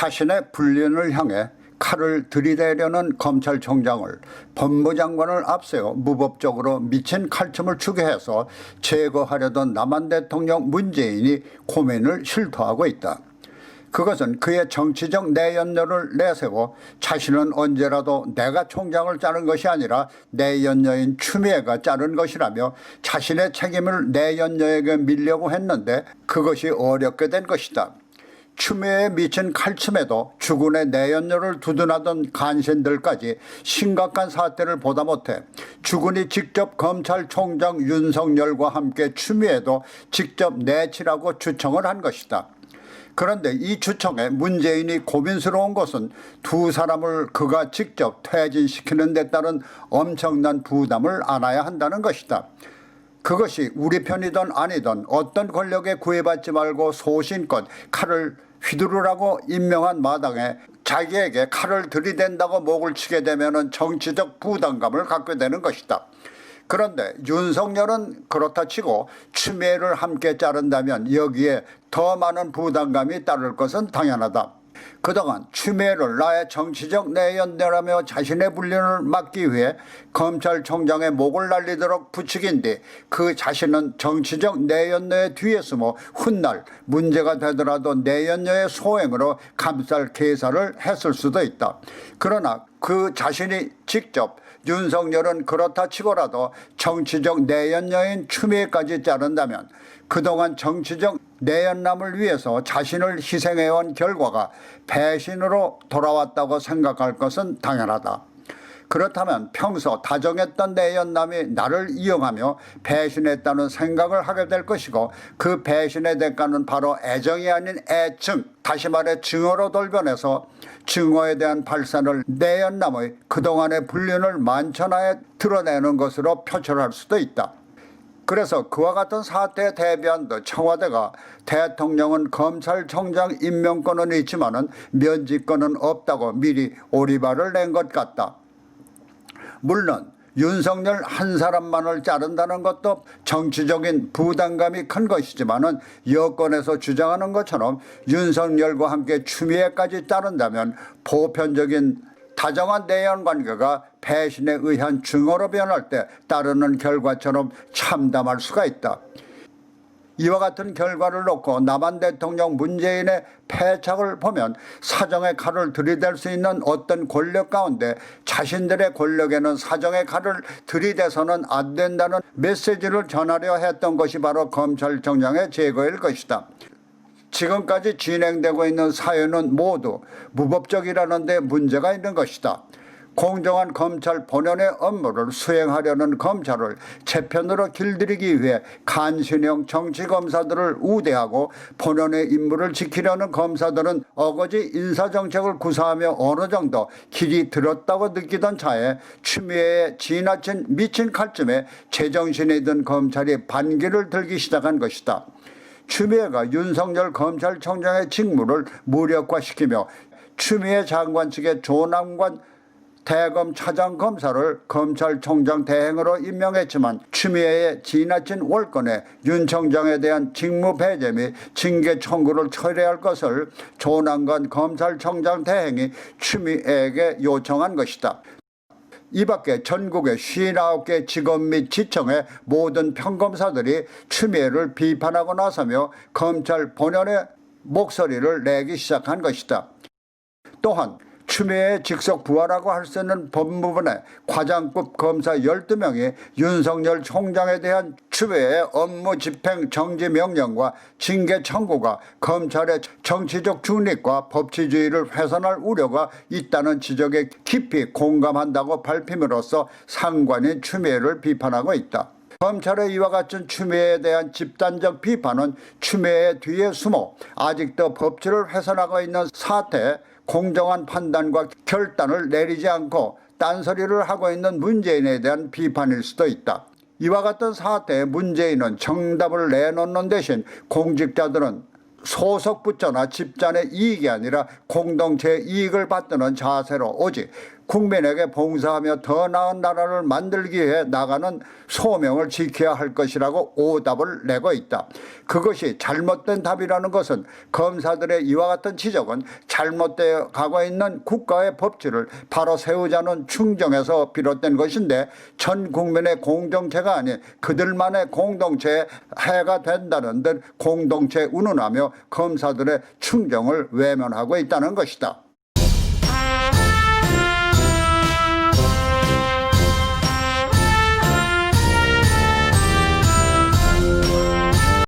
자신의 불륜을 향해 칼을 들이대려는 검찰총장을 법무장관을 앞세워 무법적으로 미친 칼춤을 추게 해서 제거하려던 남한 대통령 문재인이 고민을 실토하고 있다. 그것은 그의 정치적 내연녀를 내세워 자신은 언제라도 내가 총장을 자른 것이 아니라 내연녀인 추미애가 자른 것이라며 자신의 책임을 내연녀에게 밀려고 했는데 그것이 어렵게 된 것이다. 추미애에 미친 칼춤에도 주군의 내연녀를 두둔하던 간신들까지 심각한 사태를 보다 못해 주군이 직접 검찰총장 윤석열과 함께 추미애도 직접 내치라고 추청을 한 것이다. 그런데 이 추청에 문재인이 고민스러운 것은 두 사람을 그가 직접 퇴진시키는 데 따른 엄청난 부담을 안아야 한다는 것이다. 그것이 우리 편이든 아니든 어떤 권력에 구애받지 말고 소신껏 칼을 휘두르라고 임명한 마당에 자기에게 칼을 들이댄다고 목을 치게 되면 정치적 부담감을 갖게 되는 것이다. 그런데 윤석열은 그렇다 치고 추미애를 함께 자른다면 여기에 더 많은 부담감이 따를 것은 당연하다. 그동안 추미애를 나의 정치적 내연녀라며 자신의 불륜을 막기 위해 검찰총장의 목을 날리도록 부추긴 뒤 그 자신은 정치적 내연녀의 뒤에 숨어 훗날 문제가 되더라도 내연녀의 소행으로 감쌀 계산을 했을 수도 있다. 그러나 그 자신이 직접 윤석열은 그렇다 치고라도 정치적 내연녀인 추미애까지 자른다면 그동안 정치적 내연남을 위해서 자신을 희생해온 결과가 배신으로 돌아왔다고 생각할 것은 당연하다. 그렇다면 평소 다정했던 내연남이 나를 이용하며 배신했다는 생각을 하게 될 것이고 그 배신의 대가는 바로 애정이 아닌 애증, 다시 말해 증오로 돌변해서 증오에 대한 발산을 내연남의 그동안의 불륜을 만천하에 드러내는 것으로 표출할 수도 있다. 그래서 그와 같은 사태에 대비한 청와대가 대통령은 검찰총장 임명권은 있지만은 면직권은 없다고 미리 오리발을 낸 것 같다. 물론 윤석열 한 사람만을 자른다는 것도 정치적인 부담감이 큰 것이지만은 여권에서 주장하는 것처럼 윤석열과 함께 추미애까지 자른다면 보편적인 다정한 내연 관계가 배신에 의한 증오로 변할 때 따르는 결과처럼 참담할 수가 있다. 이와 같은 결과를 놓고 남한 대통령 문재인의 패착을 보면 사정의 칼을 들이댈 수 있는 어떤 권력 가운데 자신들의 권력에는 사정의 칼을 들이대서는 안 된다는 메시지를 전하려 했던 것이 바로 검찰총장의 제거일 것이다. 지금까지 진행되고 있는 사유는 모두 무법적이라는 데 문제가 있는 것이다. 공정한 검찰 본연의 업무를 수행하려는 검찰을 재편으로 길들이기 위해 간신형 정치검사들을 우대하고 본연의 임무를 지키려는 검사들은 어거지 인사정책을 구사하며 어느 정도 길이 들었다고 느끼던 차에 추미애의 지나친 미친 칼쯤에 제정신이 든 검찰이 반기를 들기 시작한 것이다. 추미애가 윤석열 검찰총장의 직무를 무력화시키며 추미애 장관 측의 조남관 대검 차장검사를 검찰총장 대행으로 임명했지만 추미애의 지나친 월권에 윤 총장에 대한 직무 배제 및 징계 청구를 처리할 것을 조남관 검찰총장 대행이 추미애에게 요청한 것이다. 이 밖에 전국의 59개 직업 및 지청의 모든 평검사들이 추미애를 비판하고 나서며 검찰 본연의 목소리를 내기 시작한 것이다. 또한 추미애의 직속 부하라고 할 수 있는 법무부의 과장급 검사 12명이 윤석열 총장에 대한 추미애의 업무 집행 정지 명령과 징계 청구가 검찰의 정치적 중립과 법치주의를 훼손할 우려가 있다는 지적에 깊이 공감한다고 밝힘으로써 상관인 추미애를 비판하고 있다. 검찰의 이와 같은 추미애에 대한 집단적 비판은 추미애의 뒤에 숨어 아직도 법치를 훼손하고 있는 사태에 공정한 판단과 결단을 내리지 않고 딴소리를 하고 있는 문재인에 대한 비판일 수도 있다. 이와 같은 사태에 문재인은 정답을 내놓는 대신 공직자들은 소속 부처나 집단의 이익이 아니라 공동체의 이익을 받드는 자세로 오직 국민에게 봉사하며 더 나은 나라를 만들기 위해 나가는 소명을 지켜야 할 것이라고 오답을 내고 있다. 그것이 잘못된 답이라는 것은 검사들의 이와 같은 지적은 잘못되어 가고 있는 국가의 법치를 바로 세우자는 충정에서 비롯된 것인데 전 국민의 공동체가 아닌 그들만의 공동체에 해가 된다는 듯 공동체 운운하며 검사들의 충정을 외면하고 있다는 것이다.